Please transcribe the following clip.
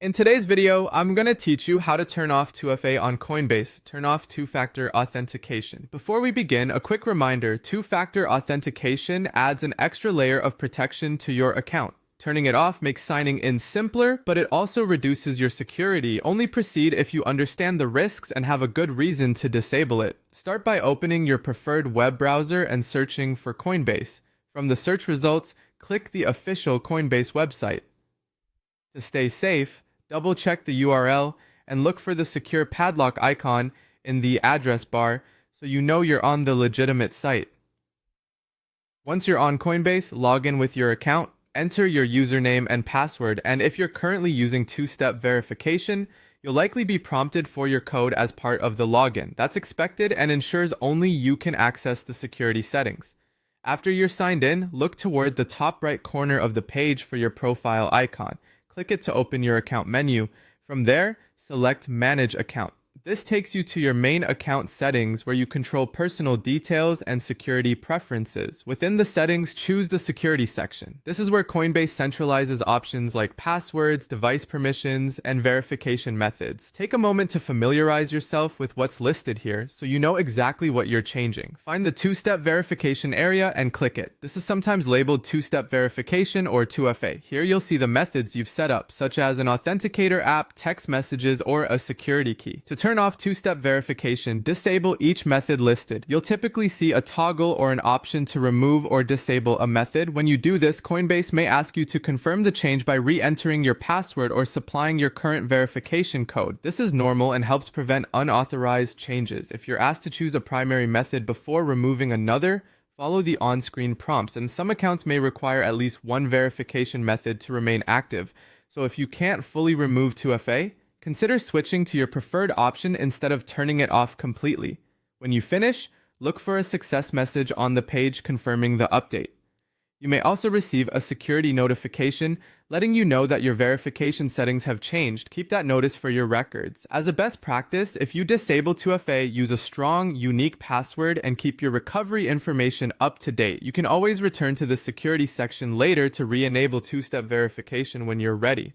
In today's video, I'm going to teach you how to turn off 2FA on Coinbase, turn off two-factor authentication. Before we begin, a quick reminder, two-factor authentication adds an extra layer of protection to your account. Turning it off makes signing in simpler, but it also reduces your security. Only proceed if you understand the risks and have a good reason to disable it. Start by opening your preferred web browser and searching for Coinbase. From the search results, click the official Coinbase website. To stay safe, double-check the URL and look for the secure padlock icon in the address bar so you know you're on the legitimate site. Once you're on Coinbase, log in with your account, enter your username and password, and if you're currently using two-step verification, you'll likely be prompted for your code as part of the login. That's expected and ensures only you can access the security settings. After you're signed in, look toward the top right corner of the page for your profile icon. Click it to open your account menu. From there, select Manage Account. This takes you to your main account settings where you control personal details and security preferences. Within the settings, choose the security section. This is where Coinbase centralizes options like passwords, device permissions, and verification methods. Take a moment to familiarize yourself with what's listed here so you know exactly what you're changing. Find the two-step verification area and click it. This is sometimes labeled two-step verification or 2FA. Here you'll see the methods you've set up, such as an authenticator app, text messages, or a security key. To turn off two-step verification, disable each method listed. You'll typically see a toggle or an option to remove or disable a method. When you do this, Coinbase may ask you to confirm the change by re-entering your password or supplying your current verification code. This is normal and helps prevent unauthorized changes. If you're asked to choose a primary method before removing another, follow the on-screen prompts, and some accounts may require at least one verification method to remain active. So if you can't fully remove 2FA, consider switching to your preferred option instead of turning it off completely. When you finish, look for a success message on the page confirming the update. You may also receive a security notification letting you know that your verification settings have changed. Keep that notice for your records. As a best practice, if you disable 2FA, use a strong, unique password and keep your recovery information up to date. You can always return to the security section later to re-enable two-step verification when you're ready.